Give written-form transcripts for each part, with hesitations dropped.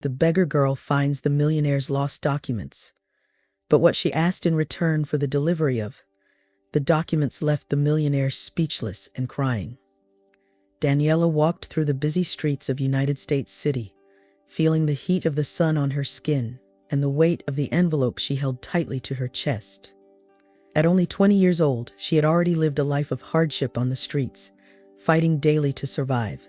the beggar girl finds the millionaire's lost documents. But what she asked in return for the delivery of the documents left the millionaire speechless and crying. Daniela walked through the busy streets of United States City, feeling the heat of the sun on her skin and the weight of the envelope she held tightly to her chest. At only 20 years old, she had already lived a life of hardship on the streets, fighting daily to survive.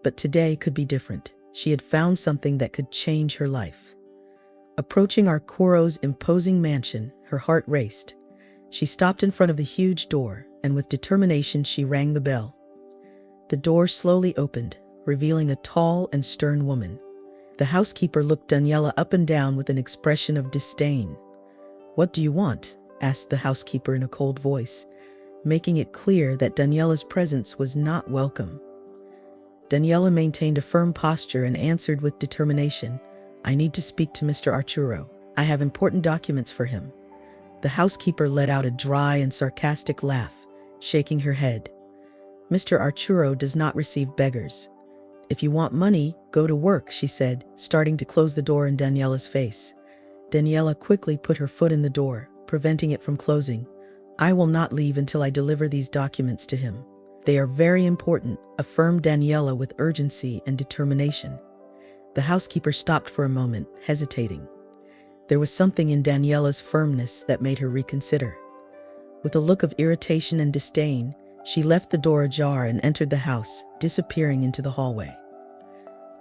But today could be different. She had found something that could change her life. Approaching Arturo's imposing mansion, her heart raced. She stopped in front of the huge door, and with determination she rang the bell. The door slowly opened, revealing a tall and stern woman. The housekeeper looked Daniela up and down with an expression of disdain. "What do you want?" asked the housekeeper in a cold voice, making it clear that Daniela's presence was not welcome. Daniela maintained a firm posture and answered with determination, "I need to speak to Mr. Arturo. I have important documents for him." The housekeeper let out a dry and sarcastic laugh, shaking her head. "Mr. Arturo does not receive beggars. If you want money, go to work," she said, starting to close the door in Daniela's face. Daniela quickly put her foot in the door, preventing it from closing. "I will not leave until I deliver these documents to him. They are very important," affirmed Daniela with urgency and determination. The housekeeper stopped for a moment, hesitating. There was something in Daniela's firmness that made her reconsider. With a look of irritation and disdain, she left the door ajar and entered the house, disappearing into the hallway.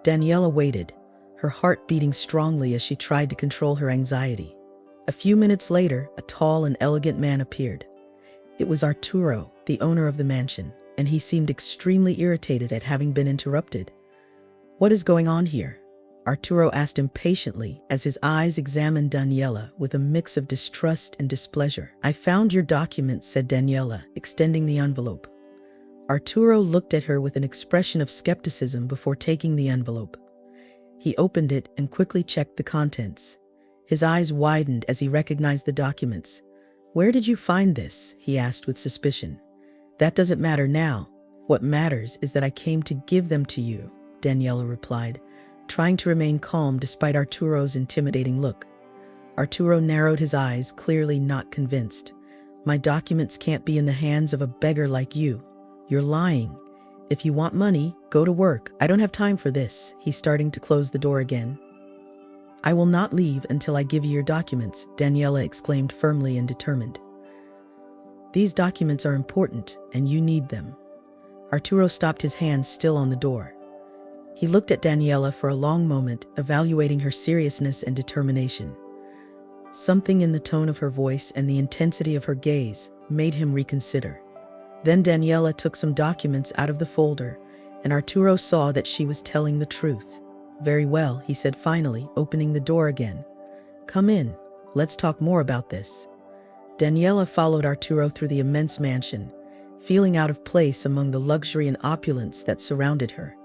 Daniela waited, her heart beating strongly as she tried to control her anxiety. A few minutes later, a tall and elegant man appeared. It was Arturo, the owner of the mansion, and he seemed extremely irritated at having been interrupted. "What is going on here?" Arturo asked impatiently as his eyes examined Daniela with a mix of distrust and displeasure. "I found your documents," said Daniela, extending the envelope. Arturo looked at her with an expression of skepticism before taking the envelope. He opened it and quickly checked the contents. His eyes widened as he recognized the documents. "Where did you find this?" he asked with suspicion. "That doesn't matter now. What matters is that I came to give them to you," Daniela replied, trying to remain calm despite Arturo's intimidating look. Arturo narrowed his eyes, clearly not convinced. "My documents can't be in the hands of a beggar like you. You're lying. If you want money, go to work. I don't have time for this," he's starting to close the door again. "I will not leave until I give you your documents," Daniela exclaimed firmly and determined. "These documents are important, and you need them." Arturo stopped, his hand still on the door. He looked at Daniela for a long moment, evaluating her seriousness and determination. Something in the tone of her voice and the intensity of her gaze made him reconsider. Then Daniela took some documents out of the folder, and Arturo saw that she was telling the truth. "Very well," he said finally, opening the door again. "Come in. Let's talk more about this." Daniela followed Arturo through the immense mansion, feeling out of place among the luxury and opulence that surrounded her.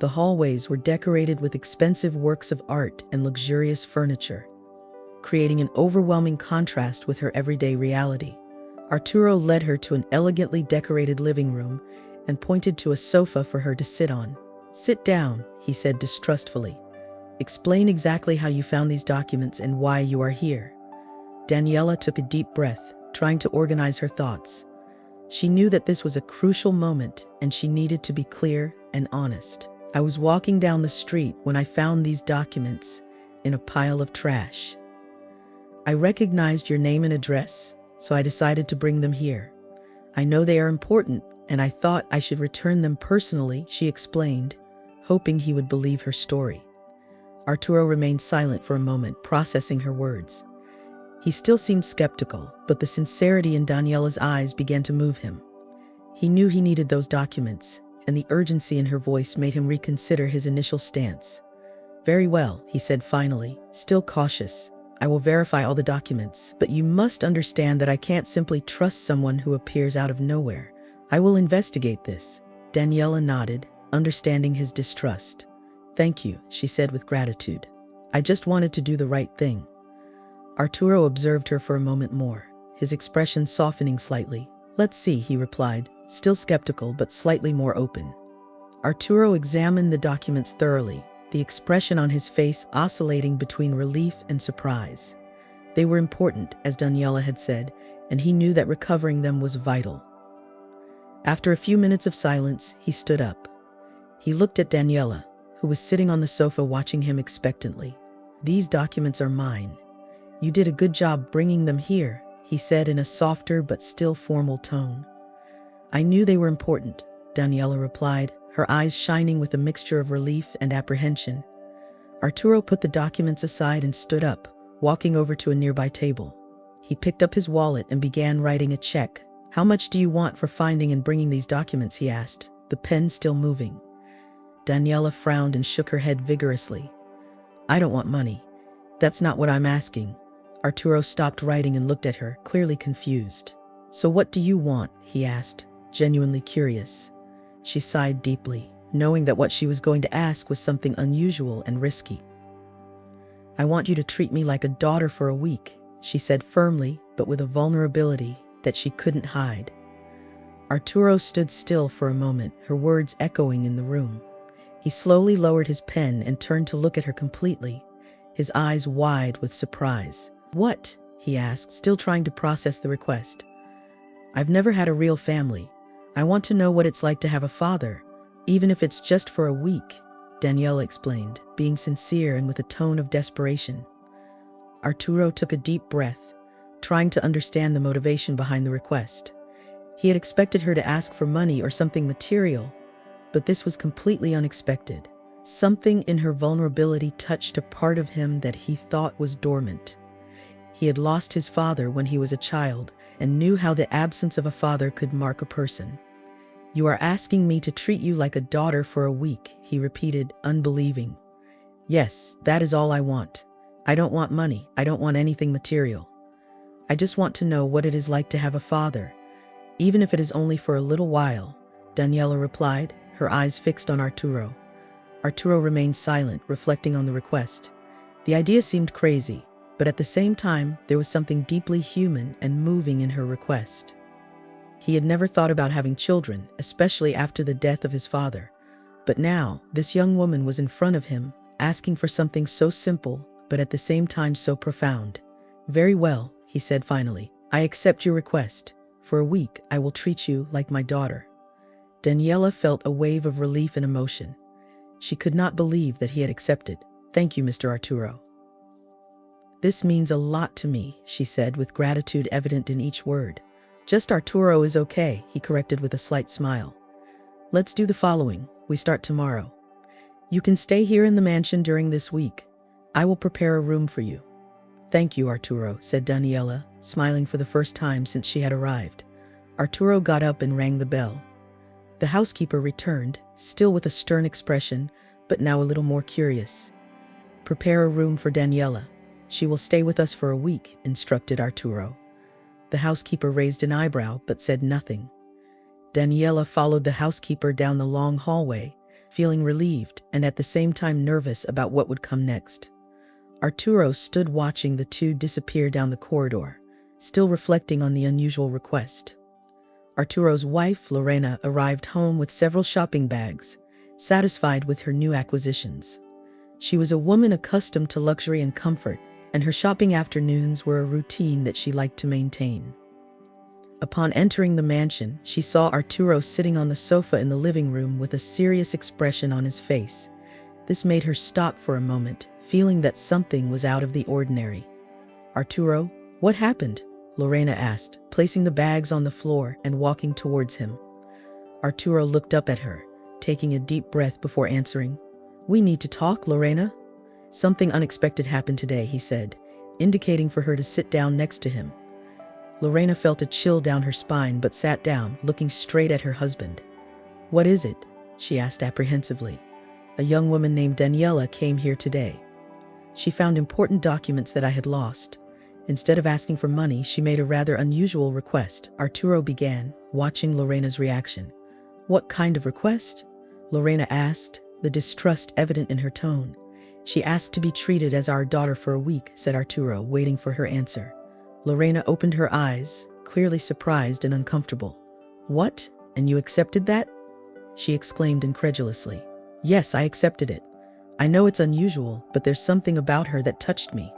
The hallways were decorated with expensive works of art and luxurious furniture, creating an overwhelming contrast with her everyday reality. Arturo led her to an elegantly decorated living room and pointed to a sofa for her to sit on. "Sit down," he said distrustfully. "Explain exactly how you found these documents and why you are here." Daniela took a deep breath, trying to organize her thoughts. She knew that this was a crucial moment and she needed to be clear and honest. "I was walking down the street when I found these documents in a pile of trash. I recognized your name and address, so I decided to bring them here. I know they are important, and I thought I should return them personally," she explained, hoping he would believe her story. Arturo remained silent for a moment, processing her words. He still seemed skeptical, but the sincerity in Daniela's eyes began to move him. He knew he needed those documents, and the urgency in her voice made him reconsider his initial stance. "Very well," he said finally, still cautious. "I will verify all the documents, but you must understand that I can't simply trust someone who appears out of nowhere. I will investigate this." Daniela nodded, understanding his distrust. "Thank you," she said with gratitude. "I just wanted to do the right thing." Arturo observed her for a moment more, his expression softening slightly. "Let's see," he replied, still skeptical but slightly more open. Arturo examined the documents thoroughly, the expression on his face oscillating between relief and surprise. They were important, as Daniela had said, and he knew that recovering them was vital. After a few minutes of silence, he stood up. He looked at Daniela, who was sitting on the sofa watching him expectantly. "These documents are mine. You did a good job bringing them here," he said in a softer but still formal tone. "I knew they were important," Daniela replied, her eyes shining with a mixture of relief and apprehension. Arturo put the documents aside and stood up, walking over to a nearby table. He picked up his wallet and began writing a check. "How much do you want for finding and bringing these documents?" he asked, the pen still moving. Daniela frowned and shook her head vigorously. "I don't want money. That's not what I'm asking." Arturo stopped writing and looked at her, clearly confused. "So what do you want?" he asked, genuinely curious. She sighed deeply, knowing that what she was going to ask was something unusual and risky. "I want you to treat me like a daughter for a week," she said firmly, but with a vulnerability that she couldn't hide. Arturo stood still for a moment, her words echoing in the room. He slowly lowered his pen and turned to look at her completely, his eyes wide with surprise. "What?" he asked, still trying to process the request. "I've never had a real family. I want to know what it's like to have a father, even if it's just for a week," Daniela explained, being sincere and with a tone of desperation. Arturo took a deep breath, trying to understand the motivation behind the request. He had expected her to ask for money or something material, but this was completely unexpected. Something in her vulnerability touched a part of him that he thought was dormant. He had lost his father when he was a child and knew how the absence of a father could mark a person. "You are asking me to treat you like a daughter for a week," he repeated, unbelieving. "Yes, that is all I want. I don't want money. I don't want anything material. I just want to know what it is like to have a father, even if it is only for a little while," Daniela replied, her eyes fixed on Arturo. Arturo remained silent, reflecting on the request. The idea seemed crazy, but at the same time, there was something deeply human and moving in her request. He had never thought about having children, especially after the death of his father. But now, this young woman was in front of him, asking for something so simple, but at the same time so profound. "Very well," he said finally. "I accept your request. For a week, I will treat you like my daughter." Daniela felt a wave of relief and emotion. She could not believe that he had accepted. "Thank you, Mr. Arturo. This means a lot to me," she said, with gratitude evident in each word. "Just Arturo is okay," he corrected with a slight smile. "Let's do the following. We start tomorrow. You can stay here in the mansion during this week. I will prepare a room for you." "Thank you, Arturo," said Daniela, smiling for the first time since she had arrived. Arturo got up and rang the bell. The housekeeper returned, still with a stern expression, but now a little more curious. "Prepare a room for Daniela. She will stay with us for a week," instructed Arturo. The housekeeper raised an eyebrow but said nothing. Daniela followed the housekeeper down the long hallway, feeling relieved and at the same time nervous about what would come next. Arturo stood watching the two disappear down the corridor, still reflecting on the unusual request. Arturo's wife, Lorena, arrived home with several shopping bags, satisfied with her new acquisitions. She was a woman accustomed to luxury and comfort, and her shopping afternoons were a routine that she liked to maintain. Upon entering the mansion, she saw Arturo sitting on the sofa in the living room with a serious expression on his face. This made her stop for a moment, feeling that something was out of the ordinary. "Arturo, what happened?" Lorena asked, placing the bags on the floor and walking towards him. Arturo looked up at her, taking a deep breath before answering. "We need to talk, Lorena." "Something unexpected happened today," he said, indicating for her to sit down next to him. Lorena felt a chill down her spine but sat down, looking straight at her husband. "What is it?" she asked apprehensively. "A young woman named Daniela came here today. She found important documents that I had lost. Instead of asking for money, she made a rather unusual request," Arturo began, watching Lorena's reaction. "What kind of request?" Lorena asked, the distrust evident in her tone. "She asked to be treated as our daughter for a week," said Arturo, waiting for her answer. Lorena opened her eyes, clearly surprised and uncomfortable. "What? And you accepted that?" she exclaimed incredulously. "Yes, I accepted it. I know it's unusual, but there's something about her that touched me.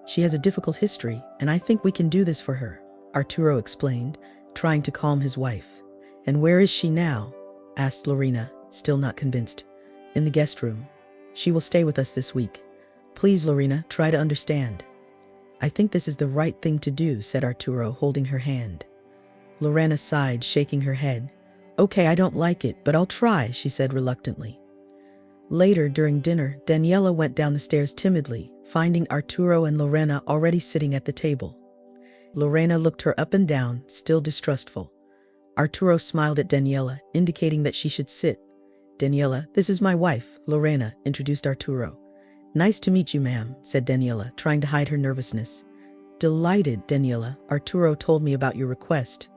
She has a difficult history, and I think we can do this for her, Arturo explained, trying to calm his wife. And where is she now? Asked Lorena, still not convinced. In the guest room. She will stay with us this week. Please, Lorena, try to understand. I think this is the right thing to do, said Arturo, holding her hand. Lorena sighed, shaking her head. Okay, I don't like it, but I'll try, she said reluctantly. Later, during dinner, Daniela went down the stairs timidly, finding Arturo and Lorena already sitting at the table. Lorena looked her up and down, still distrustful. Arturo smiled at Daniela, indicating that she should sit. Daniela, this is my wife, Lorena, introduced Arturo. Nice to meet you, ma'am, said Daniela, trying to hide her nervousness. Delighted, Daniela. Arturo told me about your request.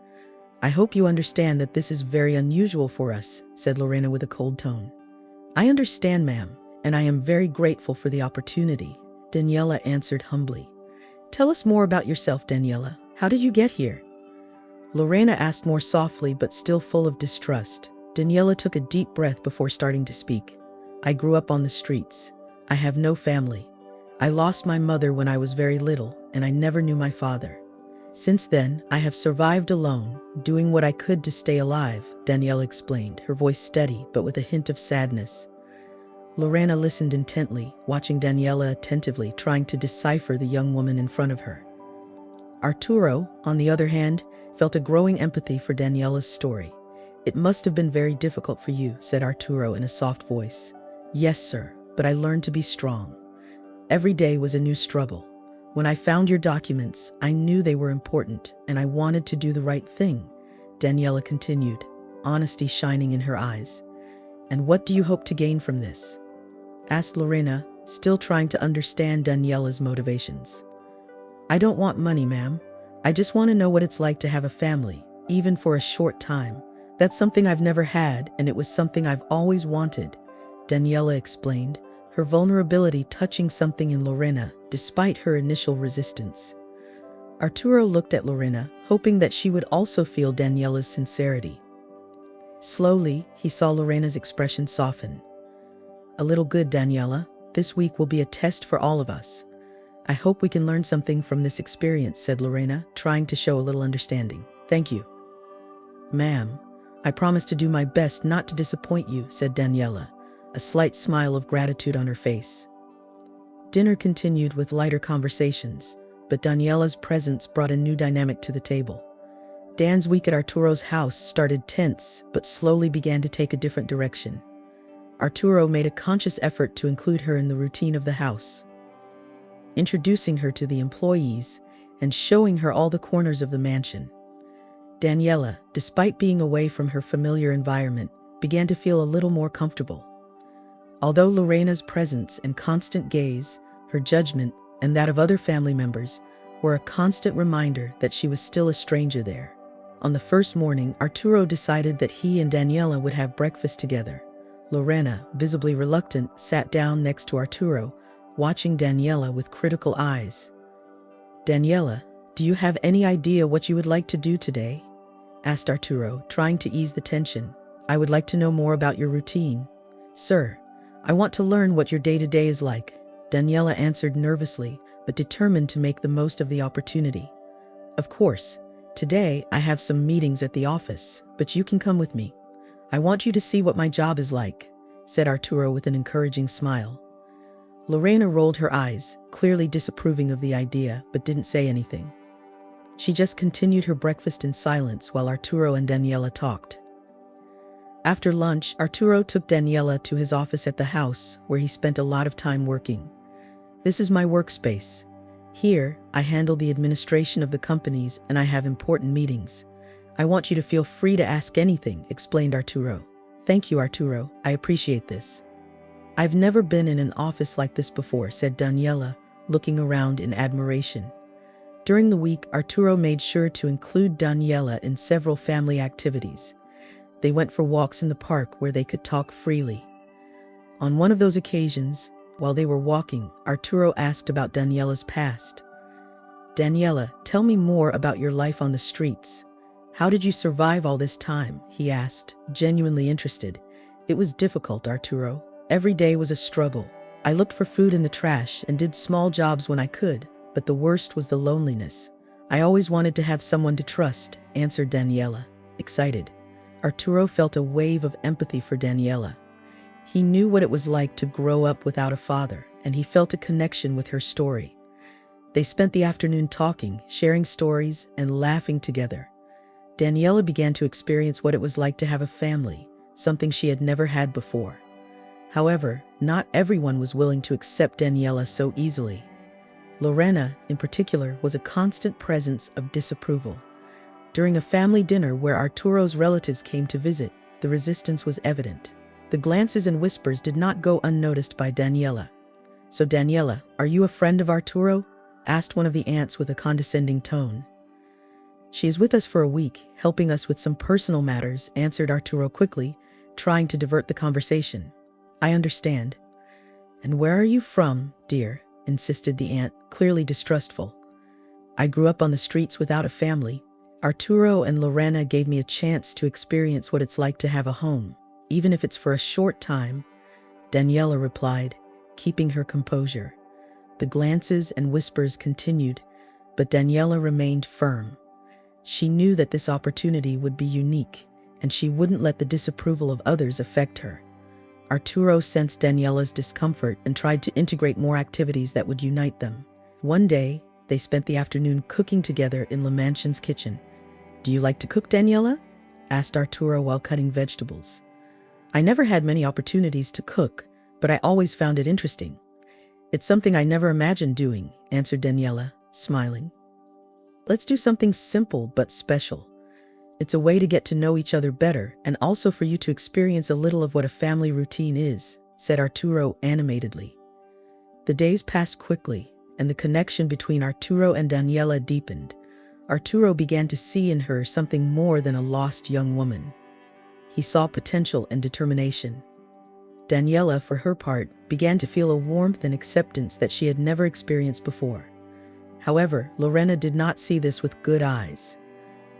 I hope you understand that this is very unusual for us, said Lorena with a cold tone. I understand, ma'am, and I am very grateful for the opportunity, Daniela answered humbly. Tell us more about yourself, Daniela. How did you get here? Lorena asked more softly but still full of distrust. Daniela took a deep breath before starting to speak. I grew up on the streets. I have no family. I lost my mother when I was very little, and I never knew my father. Since then, I have survived alone, doing what I could to stay alive, Daniela explained, her voice steady but with a hint of sadness. Lorena listened intently, watching Daniela attentively, trying to decipher the young woman in front of her. Arturo, on the other hand, felt a growing empathy for Daniela's story. It must have been very difficult for you, said Arturo in a soft voice. Yes, sir, but I learned to be strong. Every day was a new struggle. When I found your documents, I knew they were important, and I wanted to do the right thing, Daniela continued, honesty shining in her eyes. And what do you hope to gain from this? Asked Lorena, still trying to understand Daniela's motivations. I don't want money, ma'am. I just want to know what it's like to have a family, even for a short time. That's something I've never had, and it was something I've always wanted, Daniela explained, her vulnerability touching something in Lorena, despite her initial resistance. Arturo looked at Lorena, hoping that she would also feel Daniela's sincerity. Slowly, he saw Lorena's expression soften. A little good, Daniela. This week will be a test for all of us. I hope we can learn something from this experience, said Lorena, trying to show a little understanding. Thank you. Ma'am, I promise to do my best not to disappoint you, said Daniela, a slight smile of gratitude on her face. Dinner continued with lighter conversations, but Daniela's presence brought a new dynamic to the table. Dan's week at Arturo's house started tense, but slowly began to take a different direction. Arturo made a conscious effort to include her in the routine of the house, introducing her to the employees and showing her all the corners of the mansion. Daniela, despite being away from her familiar environment, began to feel a little more comfortable. Although Lorena's presence and constant gaze, her judgment, and that of other family members were a constant reminder that she was still a stranger there. On the first morning, Arturo decided that he and Daniela would have breakfast together. Lorena, visibly reluctant, sat down next to Arturo, watching Daniela with critical eyes. Daniela, do you have any idea what you would like to do today? Asked Arturo, trying to ease the tension. I would like to know more about your routine. Sir, I want to learn what your day-to-day is like, Daniela answered nervously, but determined to make the most of the opportunity. Of course, today I have some meetings at the office, but you can come with me. I want you to see what my job is like, said Arturo with an encouraging smile. Lorena rolled her eyes, clearly disapproving of the idea, but didn't say anything. She just continued her breakfast in silence while Arturo and Daniela talked. After lunch, Arturo took Daniela to his office at the house, where he spent a lot of time working. This is my workspace. Here, I handle the administration of the companies and I have important meetings. I want you to feel free to ask anything, explained Arturo. Thank you, Arturo. I appreciate this. I've never been in an office like this before, said Daniela, looking around in admiration. During the week, Arturo made sure to include Daniela in several family activities. They went for walks in the park where they could talk freely. On one of those occasions, while they were walking, Arturo asked about Daniela's past. Daniela, tell me more about your life on the streets. How did you survive all this time? He asked, genuinely interested. It was difficult, Arturo. Every day was a struggle. I looked for food in the trash and did small jobs when I could, but the worst was the loneliness. I always wanted to have someone to trust, answered Daniela, excited. Arturo felt a wave of empathy for Daniela. He knew what it was like to grow up without a father, and he felt a connection with her story. They spent the afternoon talking, sharing stories, and laughing together. Daniela began to experience what it was like to have a family, something she had never had before. However, not everyone was willing to accept Daniela so easily. Lorena, in particular, was a constant presence of disapproval. During a family dinner where Arturo's relatives came to visit, the resistance was evident. The glances and whispers did not go unnoticed by Daniela. "So Daniela, are you a friend of Arturo?" asked one of the aunts with a condescending tone. "She is with us for a week, helping us with some personal matters," answered Arturo quickly, trying to divert the conversation. "I understand." "And where are you from, dear?" insisted the aunt, clearly distrustful. "I grew up on the streets without a family. Arturo and Lorena gave me a chance to experience what it's like to have a home, even if it's for a short time," Daniela replied, keeping her composure. The glances and whispers continued, but Daniela remained firm. She knew that this opportunity would be unique, and she wouldn't let the disapproval of others affect her. Arturo sensed Daniela's discomfort and tried to integrate more activities that would unite them. One day, they spent the afternoon cooking together in La Mansion's kitchen. "Do you like to cook, Daniela?" asked Arturo while cutting vegetables. "I never had many opportunities to cook, but I always found it interesting. It's something I never imagined doing," answered Daniela, smiling. "Let's do something simple but special. It's a way to get to know each other better and also for you to experience a little of what a family routine is," said Arturo animatedly. The days passed quickly, and the connection between Arturo and Daniela deepened. Arturo began to see in her something more than a lost young woman. He saw potential and determination. Daniela, for her part, began to feel a warmth and acceptance that she had never experienced before. However, Lorena did not see this with good eyes.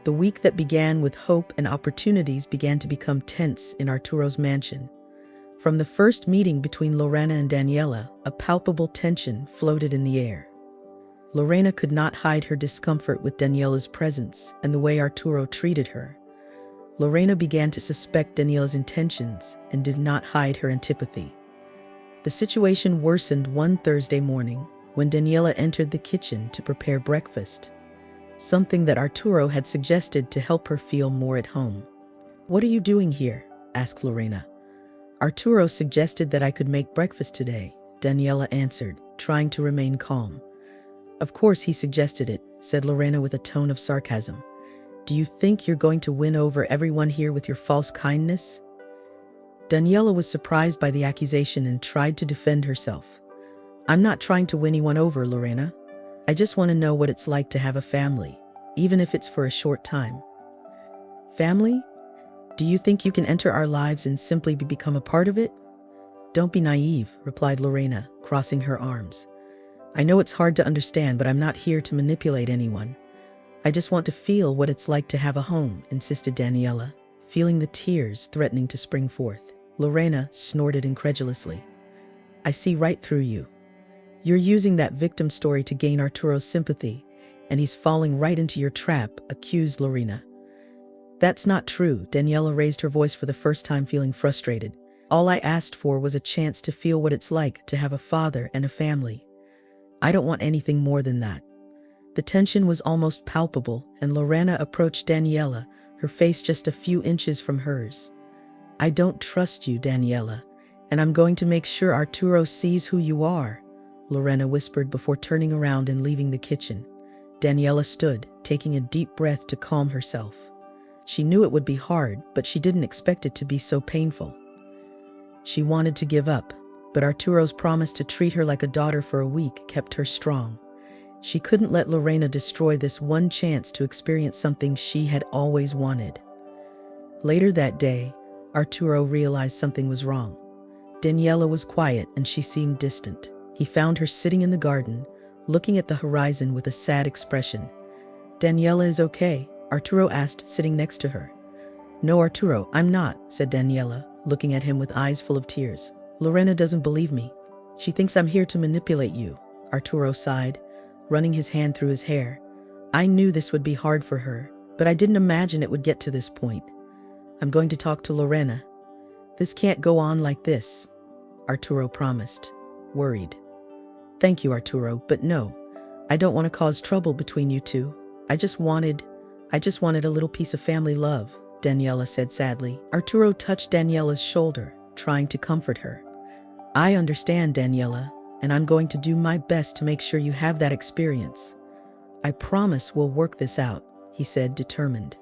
The week that began with hope and opportunities began to become tense in Arturo's mansion. From the first meeting between Lorena and Daniela, a palpable tension floated in the air. Lorena could not hide her discomfort with Daniela's presence and the way Arturo treated her. Lorena began to suspect Daniela's intentions and did not hide her antipathy. The situation worsened one Thursday morning when Daniela entered the kitchen to prepare breakfast, something that Arturo had suggested to help her feel more at home. "What are you doing here?" asked Lorena. "Arturo suggested that I could make breakfast today," Daniela answered, trying to remain calm. "Of course he suggested it," said Lorena with a tone of sarcasm. "Do you think you're going to win over everyone here with your false kindness?" Daniela was surprised by the accusation and tried to defend herself. "I'm not trying to win anyone over, Lorena. I just want to know what it's like to have a family, even if it's for a short time." "Family? Do you think you can enter our lives and simply become a part of it?" "Don't be naive," replied Lorena, crossing her arms. "I know it's hard to understand, but I'm not here to manipulate anyone. I just want to feel what it's like to have a home," insisted Daniela, feeling the tears threatening to spring forth. Lorena snorted incredulously. "I see right through you. You're using that victim story to gain Arturo's sympathy, and he's falling right into your trap," accused Lorena. "That's not true," Daniela raised her voice for the first time, feeling frustrated. "All I asked for was a chance to feel what it's like to have a father and a family. I don't want anything more than that." The tension was almost palpable, and Lorena approached Daniela, her face just a few inches from hers. "I don't trust you, Daniela, and I'm going to make sure Arturo sees who you are," Lorena whispered before turning around and leaving the kitchen. Daniela stood, taking a deep breath to calm herself. She knew it would be hard, but she didn't expect it to be so painful. She wanted to give up, but Arturo's promise to treat her like a daughter for a week kept her strong. She couldn't let Lorena destroy this one chance to experience something she had always wanted. Later that day, Arturo realized something was wrong. Daniela was quiet and she seemed distant. He found her sitting in the garden, looking at the horizon with a sad expression. "Daniela is okay?" Arturo asked, sitting next to her. "No, Arturo, I'm not," said Daniela, looking at him with eyes full of tears. "Lorena doesn't believe me. She thinks I'm here to manipulate you, Arturo sighed, running his hand through his hair. I knew this would be hard for her, but I didn't imagine it would get to this point. I'm going to talk to Lorena. This can't go on like this, Arturo promised, worried. Thank you, Arturo, but no, I don't want to cause trouble between you two. I just wanted a little piece of family love, Daniela said sadly. Arturo touched Daniela's shoulder, trying to comfort her. I understand, Daniela, and I'm going to do my best to make sure you have that experience. I promise we'll work this out, he said, determined.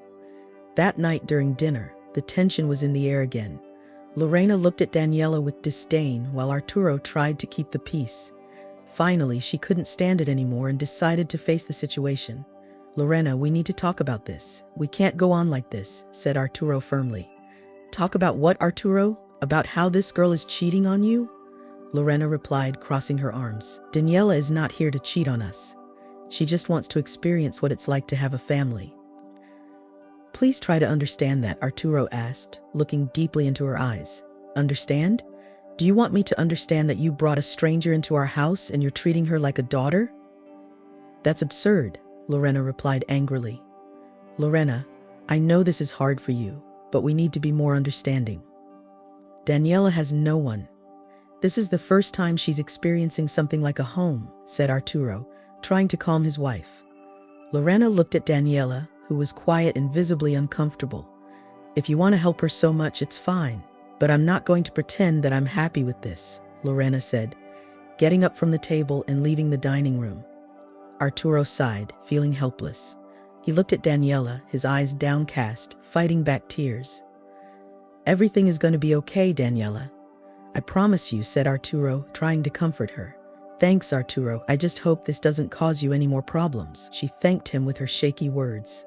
That night during dinner, the tension was in the air again. Lorena looked at Daniela with disdain while Arturo tried to keep the peace. Finally, she couldn't stand it anymore and decided to face the situation. Lorena, we need to talk about this. We can't go on like this, said Arturo firmly. Talk about what, Arturo? About how this girl is cheating on you? Lorena replied, crossing her arms. Daniela is not here to cheat on us. She just wants to experience what it's like to have a family. Please try to understand that, Arturo asked, looking deeply into her eyes. Understand? Do you want me to understand that you brought a stranger into our house and you're treating her like a daughter? That's absurd, Lorena replied angrily. Lorena, I know this is hard for you, but we need to be more understanding. Daniela has no one. This is the first time she's experiencing something like a home, said Arturo, trying to calm his wife. Lorena looked at Daniela, who was quiet and visibly uncomfortable. If you want to help her so much, it's fine, but I'm not going to pretend that I'm happy with this, Lorena said, getting up from the table and leaving the dining room. Arturo sighed, feeling helpless. He looked at Daniela, his eyes downcast, fighting back tears. Everything is going to be okay, Daniela. I promise you, said Arturo, trying to comfort her. Thanks, Arturo. I just hope this doesn't cause you any more problems. She thanked him with her shaky words.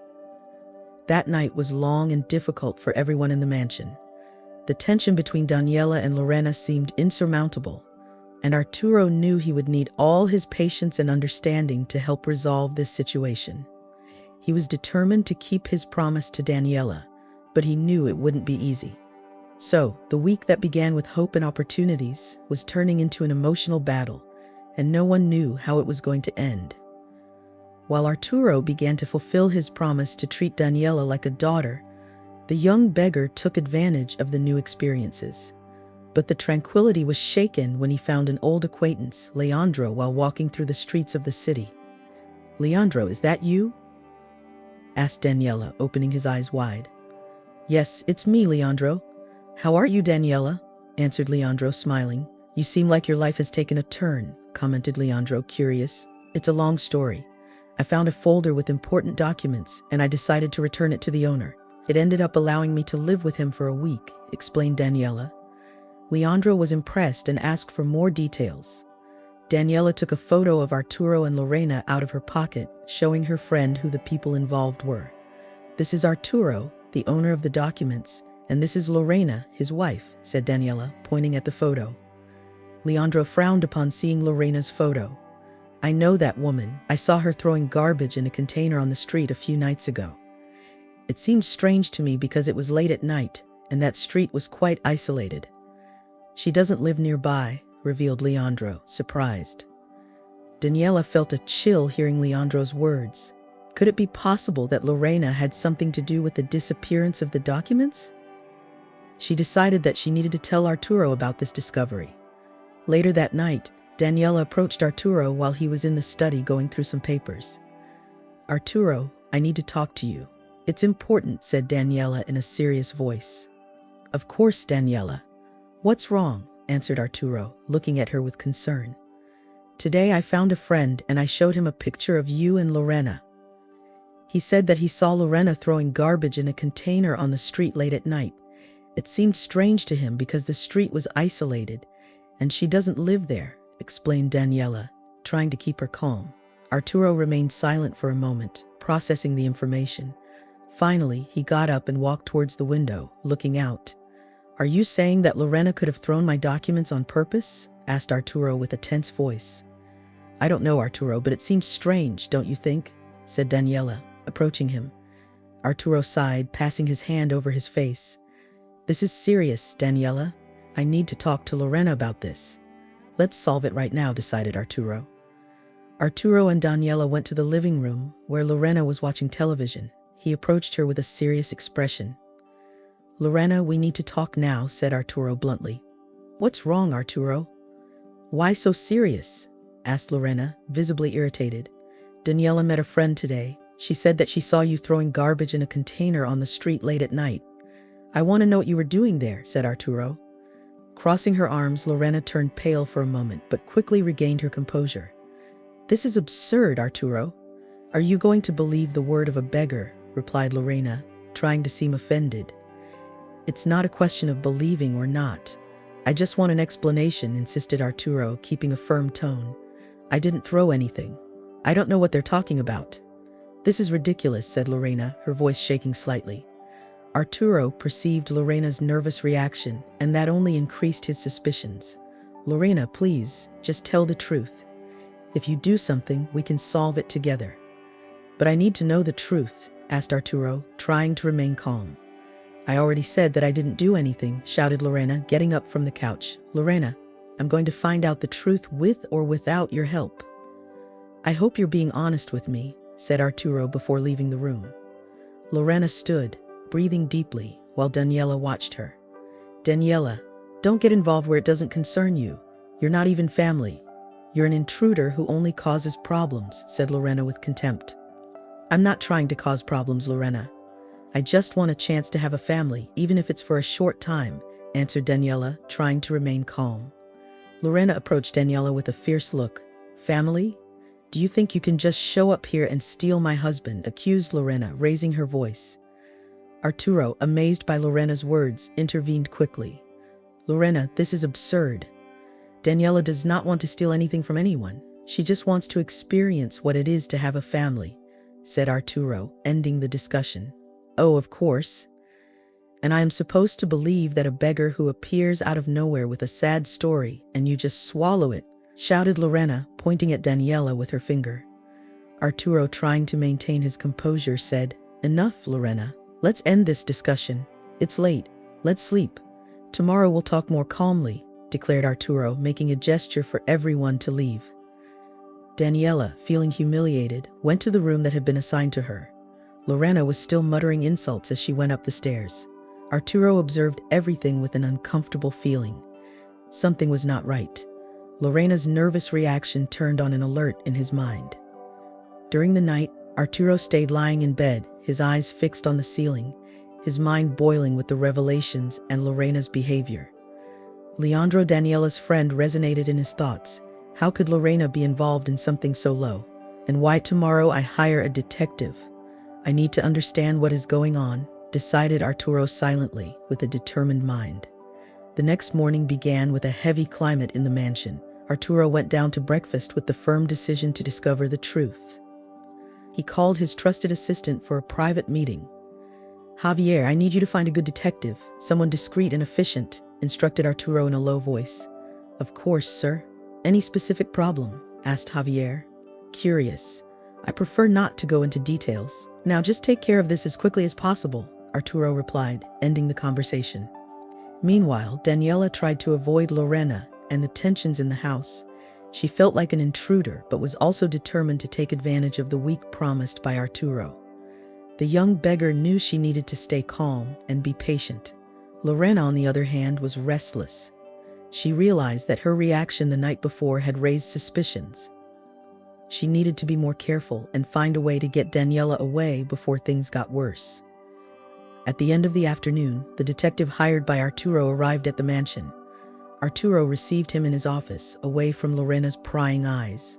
That night was long and difficult for everyone in the mansion. The tension between Daniela and Lorena seemed insurmountable, and Arturo knew he would need all his patience and understanding to help resolve this situation. He was determined to keep his promise to Daniela, but he knew it wouldn't be easy. So, the week that began with hope and opportunities was turning into an emotional battle, and no one knew how it was going to end. While Arturo began to fulfill his promise to treat Daniela like a daughter, the young beggar took advantage of the new experiences. But the tranquility was shaken when he found an old acquaintance, Leandro, while walking through the streets of the city. Leandro, is that you? Asked Daniela, opening his eyes wide. Yes, it's me, Leandro. How are you, Daniela? Answered Leandro, smiling. You seem like your life has taken a turn, commented Leandro, curious. It's a long story. I found a folder with important documents, and I decided to return it to the owner. It ended up allowing me to live with him for a week, explained Daniela. Leandro was impressed and asked for more details. Daniela took a photo of Arturo and Lorena out of her pocket, showing her friend who the people involved were. This is Arturo, the owner of the documents, and this is Lorena, his wife, said Daniela, pointing at the photo. Leandro frowned upon seeing Lorena's photo. I know that woman. I saw her throwing garbage in a container on the street a few nights ago. It seemed strange to me because it was late at night, and that street was quite isolated. She doesn't live nearby, revealed Leandro, surprised. Daniela felt a chill hearing Leandro's words. Could it be possible that Lorena had something to do with the disappearance of the documents? She decided that she needed to tell Arturo about this discovery. Later that night, Daniela approached Arturo while he was in the study going through some papers. Arturo, I need to talk to you. It's important, said Daniela in a serious voice. Of course, Daniela. What's wrong? Answered Arturo, looking at her with concern. Today I found a friend and I showed him a picture of you and Lorena. He said that he saw Lorena throwing garbage in a container on the street late at night. It seemed strange to him because the street was isolated, and she doesn't live there, explained Daniela, trying to keep her calm. Arturo remained silent for a moment, processing the information. Finally, he got up and walked towards the window, looking out. Are you saying that Lorena could have thrown my documents on purpose? Asked Arturo with a tense voice. I don't know, Arturo, but it seems strange, don't you think? Said Daniela, approaching him. Arturo sighed, passing his hand over his face. This is serious, Daniela. I need to talk to Lorena about this. Let's solve it right now, decided Arturo. Arturo and Daniela went to the living room where Lorena was watching television. He approached her with a serious expression. Lorena, we need to talk now, said Arturo bluntly. What's wrong, Arturo? Why so serious? Asked Lorena, visibly irritated. Daniela met a friend today. She said that she saw you throwing garbage in a container on the street late at night. I want to know what you were doing there, said Arturo. Crossing her arms, Lorena turned pale for a moment, but quickly regained her composure. This is absurd, Arturo. Are you going to believe the word of a beggar? Replied Lorena, trying to seem offended. It's not a question of believing or not. I just want an explanation, insisted Arturo, keeping a firm tone. I didn't throw anything. I don't know what they're talking about. This is ridiculous, said Lorena, her voice shaking slightly. Arturo perceived Lorena's nervous reaction, and that only increased his suspicions. Lorena, please, just tell the truth. If you do something, we can solve it together. But I need to know the truth, asked Arturo, trying to remain calm. I already said that I didn't do anything, shouted Lorena, getting up from the couch. Lorena, I'm going to find out the truth with or without your help. I hope you're being honest with me, said Arturo before leaving the room. Lorena stood, breathing deeply, while Daniela watched her. Daniela, don't get involved where it doesn't concern you. You're not even family. You're an intruder who only causes problems, said Lorena with contempt. I'm not trying to cause problems, Lorena. I just want a chance to have a family, even if it's for a short time, answered Daniela, trying to remain calm. Lorena approached Daniela with a fierce look. Family? Do you think you can just show up here and steal my husband? Accused Lorena, raising her voice. Arturo, amazed by Lorena's words, intervened quickly. Lorena, this is absurd. Daniela does not want to steal anything from anyone. She just wants to experience what it is to have a family, said Arturo, ending the discussion. Oh, of course. And I am supposed to believe that a beggar who appears out of nowhere with a sad story and you just swallow it, shouted Lorena, pointing at Daniela with her finger. Arturo, trying to maintain his composure, said, Enough, Lorena. Let's end this discussion. It's late. Let's sleep. Tomorrow we'll talk more calmly, declared Arturo, making a gesture for everyone to leave. Daniela, feeling humiliated, went to the room that had been assigned to her. Lorena was still muttering insults as she went up the stairs. Arturo observed everything with an uncomfortable feeling. Something was not right. Lorena's nervous reaction turned on an alert in his mind. During the night, Arturo stayed lying in bed, his eyes fixed on the ceiling, his mind boiling with the revelations and Lorena's behavior. Leandro, Daniela's friend, resonated in his thoughts. How could Lorena be involved in something so low? And why tomorrow I hire a detective? I need to understand what is going on, decided Arturo silently, with a determined mind. The next morning began with a heavy climate in the mansion. Arturo went down to breakfast with the firm decision to discover the truth. He called his trusted assistant for a private meeting. Javier, I need you to find a good detective, someone discreet and efficient, instructed Arturo in a low voice. Of course, sir. Any specific problem? Asked Javier. Curious. I prefer not to go into details. Now just take care of this as quickly as possible, Arturo replied, ending the conversation. Meanwhile, Daniela tried to avoid Lorena and the tensions in the house. She felt like an intruder, but was also determined to take advantage of the week promised by Arturo. The young beggar knew she needed to stay calm and be patient. Lorena, on the other hand, was restless. She realized that her reaction the night before had raised suspicions. She needed to be more careful and find a way to get Daniela away before things got worse. At the end of the afternoon, the detective hired by Arturo arrived at the mansion. Arturo received him in his office, away from Lorena's prying eyes.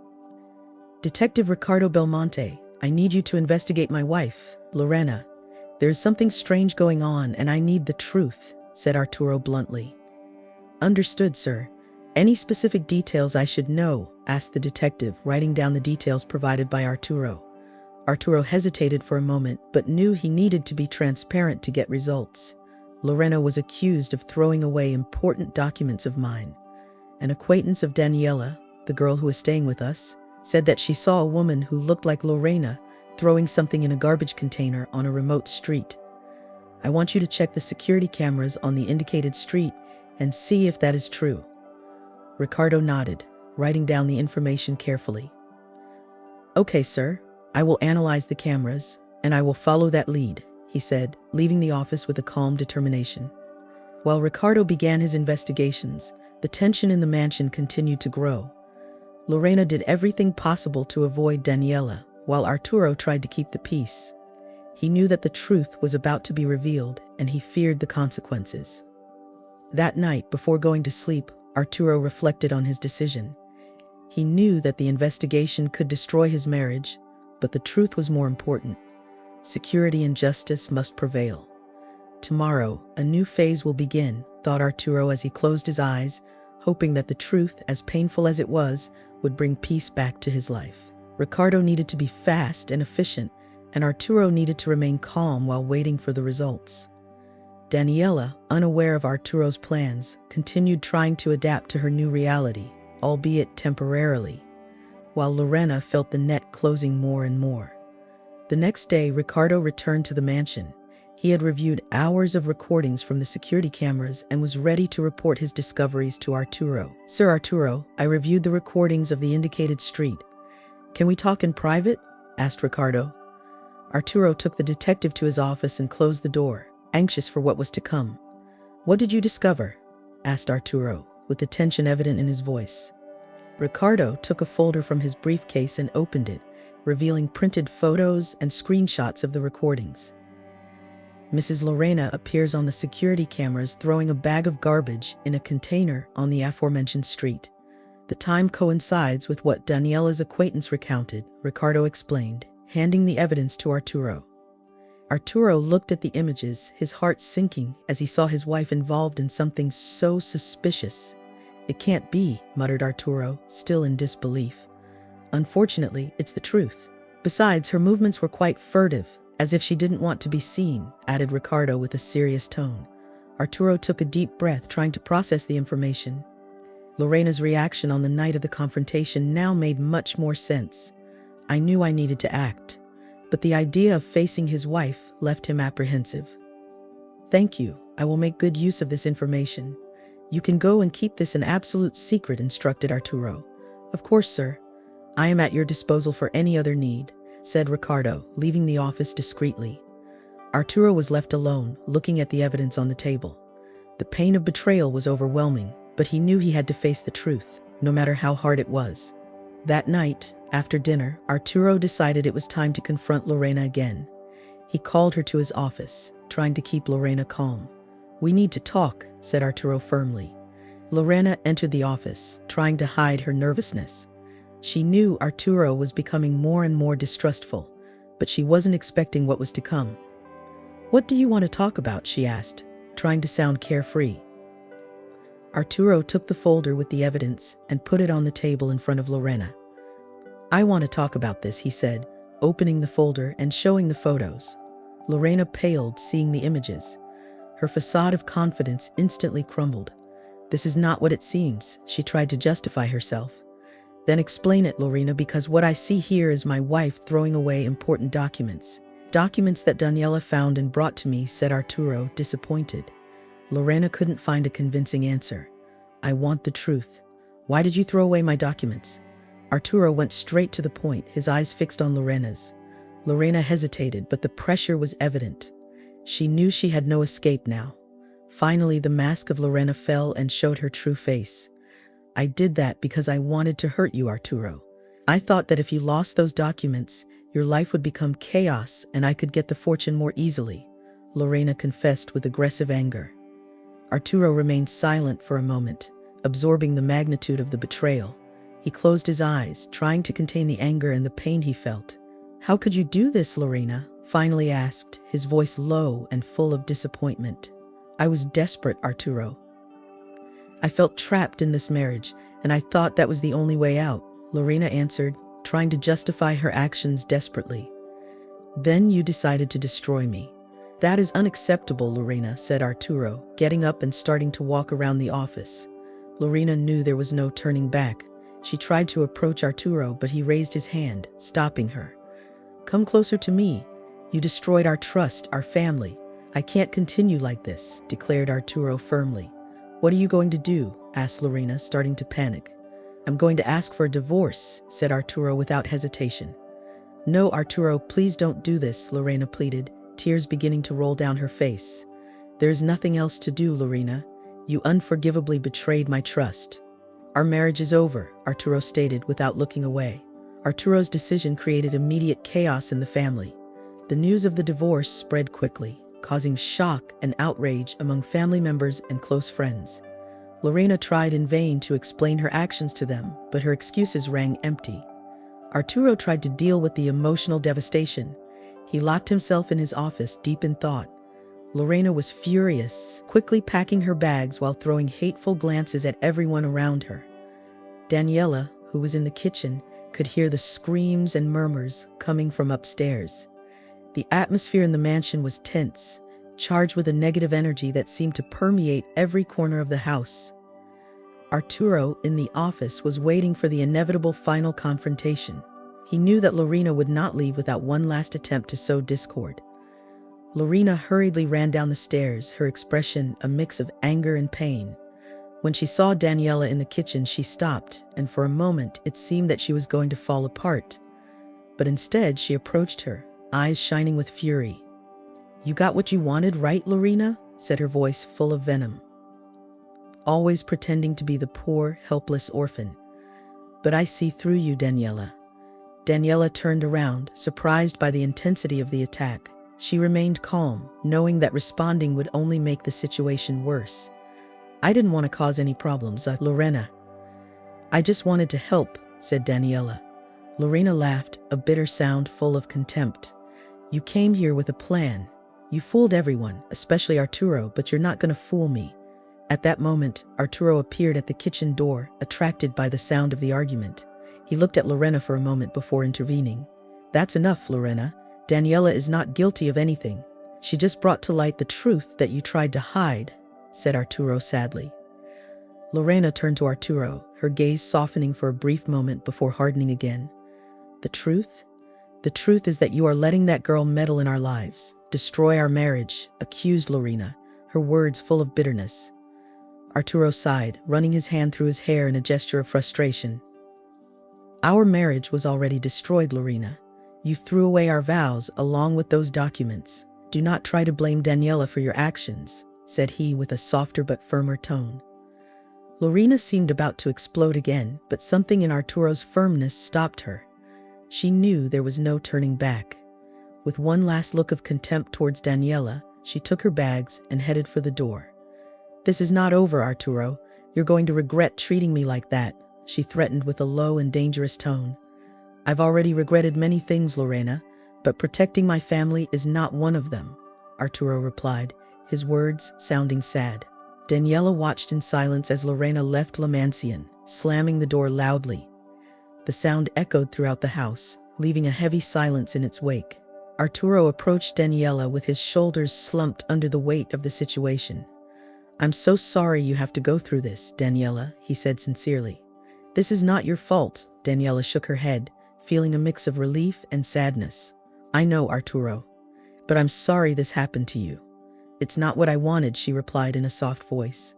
Detective Ricardo Belmonte, I need you to investigate my wife, Lorena. There is something strange going on and I need the truth, said Arturo bluntly. Understood, sir. Any specific details I should know? Asked the detective, writing down the details provided by Arturo. Arturo hesitated for a moment, but knew he needed to be transparent to get results. Lorena was accused of throwing away important documents of mine. An acquaintance of Daniela, the girl who is staying with us, said that she saw a woman who looked like Lorena throwing something in a garbage container on a remote street. I want you to check the security cameras on the indicated street and see if that is true. Ricardo nodded, writing down the information carefully. Okay, sir, I will analyze the cameras, and I will follow that lead, he said, leaving the office with a calm determination. While Ricardo began his investigations, the tension in the mansion continued to grow. Lorena did everything possible to avoid Daniela, while Arturo tried to keep the peace. He knew that the truth was about to be revealed, and he feared the consequences. That night, before going to sleep, Arturo reflected on his decision. He knew that the investigation could destroy his marriage, but the truth was more important. Security and justice must prevail. Tomorrow, a new phase will begin, thought Arturo as he closed his eyes, hoping that the truth, as painful as it was, would bring peace back to his life. Ricardo needed to be fast and efficient, and Arturo needed to remain calm while waiting for the results. Daniela, unaware of Arturo's plans, continued trying to adapt to her new reality, albeit temporarily, while Lorena felt the net closing more and more. The next day, Ricardo returned to the mansion. He had reviewed hours of recordings from the security cameras and was ready to report his discoveries to Arturo. Sir Arturo, I reviewed the recordings of the indicated street. Can we talk in private? Asked Ricardo. Arturo took the detective to his office and closed the door, anxious for what was to come. What did you discover? Asked Arturo, with the tension evident in his voice. Ricardo took a folder from his briefcase and opened it, revealing printed photos and screenshots of the recordings. Mrs. Lorena appears on the security cameras throwing a bag of garbage in a container on the aforementioned street. The time coincides with what Daniela's acquaintance recounted, Ricardo explained, handing the evidence to Arturo. Arturo looked at the images, his heart sinking as he saw his wife involved in something so suspicious. It can't be, muttered Arturo, still in disbelief. Unfortunately, it's the truth. Besides, her movements were quite furtive, as if she didn't want to be seen, added Ricardo with a serious tone. Arturo took a deep breath, trying to process the information. Lorena's reaction on the night of the confrontation now made much more sense. I knew I needed to act, but the idea of facing his wife left him apprehensive. Thank you, I will make good use of this information. You can go and keep this an absolute secret, instructed Arturo. Of course, sir. I am at your disposal for any other need, said Ricardo, leaving the office discreetly. Arturo was left alone, looking at the evidence on the table. The pain of betrayal was overwhelming, but he knew he had to face the truth, no matter how hard it was. That night, after dinner, Arturo decided it was time to confront Lorena again. He called her to his office, trying to keep Lorena calm. We need to talk, said Arturo firmly. Lorena entered the office, trying to hide her nervousness. She knew Arturo was becoming more and more distrustful, but she wasn't expecting what was to come. What do you want to talk about? She asked, trying to sound carefree. Arturo took the folder with the evidence and put it on the table in front of Lorena. I want to talk about this, he said, opening the folder and showing the photos. Lorena paled, seeing the images. Her facade of confidence instantly crumbled. This is not what it seems, she tried to justify herself. Then explain it, Lorena, because what I see here is my wife throwing away important documents. Documents that Daniela found and brought to me, said Arturo, disappointed. Lorena couldn't find a convincing answer. I want the truth. Why did you throw away my documents? Arturo went straight to the point, his eyes fixed on Lorena's. Lorena hesitated, but the pressure was evident. She knew she had no escape now. Finally, the mask of Lorena fell and showed her true face. I did that because I wanted to hurt you, Arturo. I thought that if you lost those documents, your life would become chaos and I could get the fortune more easily, Lorena confessed with aggressive anger. Arturo remained silent for a moment, absorbing the magnitude of the betrayal. He closed his eyes, trying to contain the anger and the pain he felt. How could you do this, Lorena? Finally asked, his voice low and full of disappointment. I was desperate, Arturo. I felt trapped in this marriage, and I thought that was the only way out, Lorena answered, trying to justify her actions desperately. Then you decided to destroy me. That is unacceptable, Lorena, said Arturo, getting up and starting to walk around the office. Lorena knew there was no turning back. She tried to approach Arturo, but he raised his hand, stopping her. Come closer to me. You destroyed our trust, our family. I can't continue like this, declared Arturo firmly. "What are you going to do?" asked Lorena, starting to panic. "I'm going to ask for a divorce," said Arturo without hesitation. "No, Arturo, please don't do this," Lorena pleaded, tears beginning to roll down her face. "There's nothing else to do, Lorena. You unforgivably betrayed my trust." "Our marriage is over," Arturo stated without looking away. Arturo's decision created immediate chaos in the family. The news of the divorce spread quickly, causing shock and outrage among family members and close friends. Lorena tried in vain to explain her actions to them, but her excuses rang empty. Arturo tried to deal with the emotional devastation. He locked himself in his office, deep in thought. Lorena was furious, quickly packing her bags while throwing hateful glances at everyone around her. Daniela, who was in the kitchen, could hear the screams and murmurs coming from upstairs. The atmosphere in the mansion was tense, charged with a negative energy that seemed to permeate every corner of the house. Arturo, in the office, was waiting for the inevitable final confrontation. He knew that Lorena would not leave without one last attempt to sow discord. Lorena hurriedly ran down the stairs, her expression a mix of anger and pain. When she saw Daniela in the kitchen, she stopped, and for a moment it seemed that she was going to fall apart. But instead, she approached her, eyes shining with fury. "You got what you wanted, right, Lorena?" said her voice full of venom. "Always pretending to be the poor, helpless orphan. But I see through you, Daniela." Daniela turned around, surprised by the intensity of the attack. She remained calm, knowing that responding would only make the situation worse. "I didn't want to cause any problems, Lorena. I just wanted to help," said Daniela. Lorena laughed, a bitter sound full of contempt. "You came here with a plan. You fooled everyone, especially Arturo, but you're not going to fool me." At that moment, Arturo appeared at the kitchen door, attracted by the sound of the argument. He looked at Lorena for a moment before intervening. "That's enough, Lorena. Daniela is not guilty of anything. She just brought to light the truth that you tried to hide," said Arturo sadly. Lorena turned to Arturo, her gaze softening for a brief moment before hardening again. "The truth? The truth is that you are letting that girl meddle in our lives, destroy our marriage," accused Lorena, her words full of bitterness. Arturo sighed, running his hand through his hair in a gesture of frustration. "Our marriage was already destroyed, Lorena. You threw away our vows along with those documents. Do not try to blame Daniela for your actions," said he with a softer but firmer tone. Lorena seemed about to explode again, but something in Arturo's firmness stopped her. She knew there was no turning back. With one last look of contempt towards Daniela, she took her bags and headed for the door. "This is not over, Arturo. You're going to regret treating me like that," she threatened with a low and dangerous tone. "I've already regretted many things, Lorena, but protecting my family is not one of them," Arturo replied, his words sounding sad. Daniela watched in silence as Lorena left La Mansion, slamming the door loudly. The sound echoed throughout the house, leaving a heavy silence in its wake. Arturo approached Daniela with his shoulders slumped under the weight of the situation. "I'm so sorry you have to go through this, Daniela," he said sincerely. "This is not your fault," Daniela shook her head, feeling a mix of relief and sadness. "I know, Arturo, but I'm sorry this happened to you." "It's not what I wanted," she replied in a soft voice.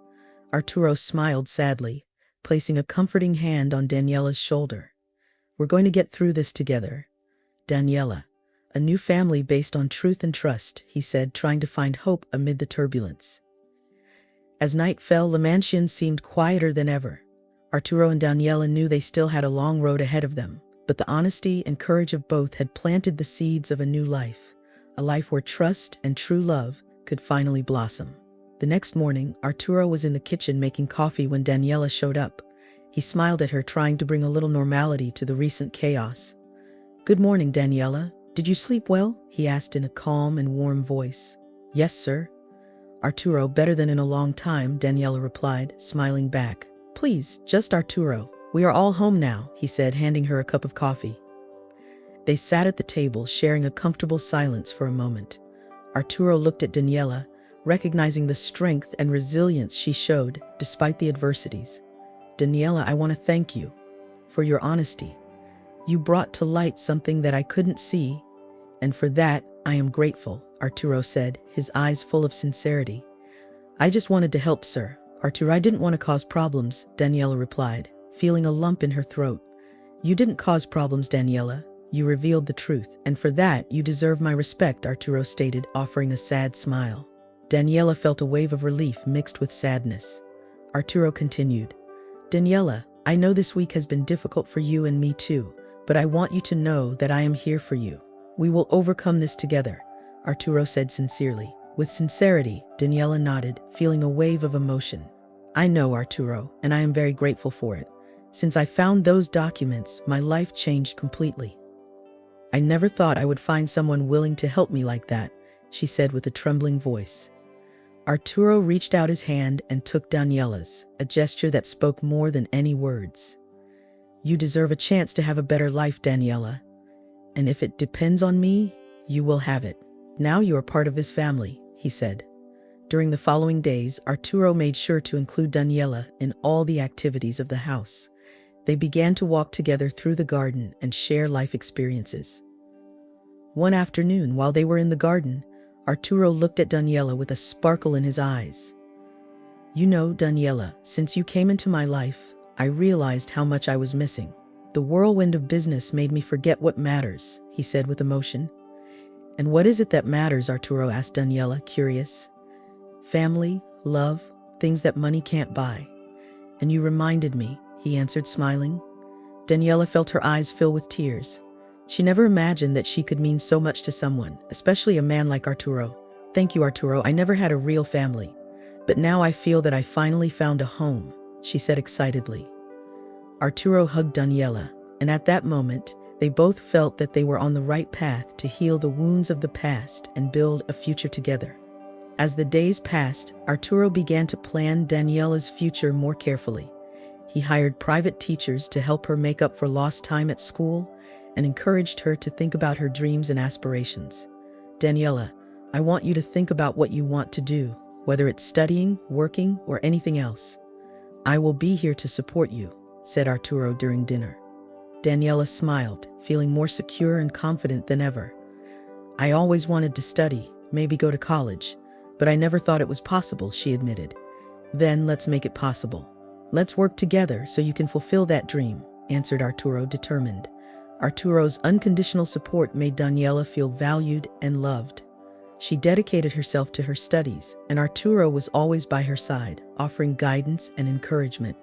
Arturo smiled sadly, placing a comforting hand on Daniela's shoulder. "We're going to get through this together, Daniela. A new family based on truth and trust," he said, trying to find hope amid the turbulence. As night fell, La Mansion seemed quieter than ever. Arturo and Daniela knew they still had a long road ahead of them, but the honesty and courage of both had planted the seeds of a new life, a life where trust and true love could finally blossom. The next morning, Arturo was in the kitchen making coffee when Daniela showed up. He smiled at her, trying to bring a little normality to the recent chaos. "Good morning, Daniela. Did you sleep well?" he asked in a calm and warm voice. "Yes, sir." "Arturo, better than in a long time," Daniela replied, smiling back. "Please, just Arturo. We are all home now," he said, handing her a cup of coffee. They sat at the table, sharing a comfortable silence for a moment. Arturo looked at Daniela, recognizing the strength and resilience she showed despite the adversities. "Daniela, I want to thank you for your honesty. You brought to light something that I couldn't see, and for that, I am grateful," Arturo said, his eyes full of sincerity. "I just wanted to help, sir," Arturo, I didn't want to cause problems, Daniela replied, feeling a lump in her throat. You didn't cause problems, Daniela. You revealed the truth, and for that, you deserve my respect, Arturo stated, offering a sad smile. Daniela felt a wave of relief mixed with sadness. Arturo continued, Daniela, I know this week has been difficult for you and me too, but I want you to know that I am here for you. We will overcome this together, Arturo said sincerely. With sincerity, Daniela nodded, feeling a wave of emotion. I know, Arturo, and I am very grateful for it. Since I found those documents, my life changed completely. I never thought I would find someone willing to help me like that, she said with a trembling voice. Arturo reached out his hand and took Daniela's, a gesture that spoke more than any words. You deserve a chance to have a better life, Daniela. And if it depends on me, you will have it. Now you are part of this family, he said. During the following days, Arturo made sure to include Daniela in all the activities of the house. They began to walk together through the garden and share life experiences. One afternoon, while they were in the garden, Arturo looked at Daniela with a sparkle in his eyes. You know, Daniela, since you came into my life, I realized how much I was missing. The whirlwind of business made me forget what matters, he said with emotion. And what is it that matters, Arturo asked Daniela, curious. Family, love, things that money can't buy. And you reminded me, he answered, smiling. Daniela felt her eyes fill with tears. She never imagined that she could mean so much to someone, especially a man like Arturo. Thank you, Arturo. I never had a real family. But now I feel that I finally found a home, she said excitedly. Arturo hugged Daniela, and at that moment, they both felt that they were on the right path to heal the wounds of the past and build a future together. As the days passed, Arturo began to plan Daniela's future more carefully. He hired private teachers to help her make up for lost time at school and encouraged her to think about her dreams and aspirations. Daniela, I want you to think about what you want to do, whether it's studying, working, or anything else. I will be here to support you, said Arturo during dinner. Daniela smiled, feeling more secure and confident than ever. I always wanted to study, maybe go to college, but I never thought it was possible, she admitted. Then let's make it possible. Let's work together so you can fulfill that dream, answered Arturo, determined. Arturo's unconditional support made Daniela feel valued and loved. She dedicated herself to her studies, and Arturo was always by her side, offering guidance and encouragement.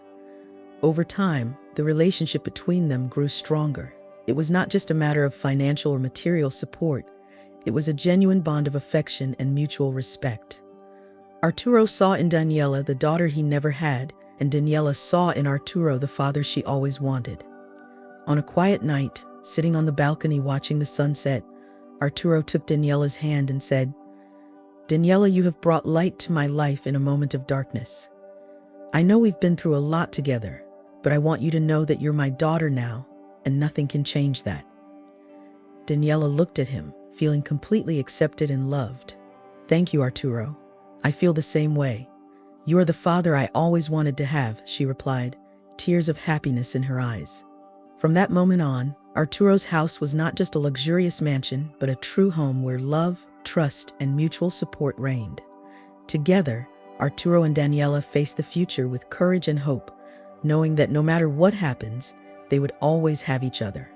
Over time, the relationship between them grew stronger. It was not just a matter of financial or material support. It was a genuine bond of affection and mutual respect. Arturo saw in Daniela the daughter he never had, and Daniela saw in Arturo the father she always wanted. On a quiet night, sitting on the balcony watching the sunset, Arturo took Daniela's hand and said, Daniela, you have brought light to my life in a moment of darkness. I know we've been through a lot together, but I want you to know that you're my daughter now, and nothing can change that. Daniela looked at him, feeling completely accepted and loved. Thank you, Arturo. I feel the same way. You are the father I always wanted to have, she replied, tears of happiness in her eyes. From that moment on, Arturo's house was not just a luxurious mansion, but a true home where love, trust, and mutual support reigned. Together, Arturo and Daniela faced the future with courage and hope, knowing that no matter what happens, they would always have each other.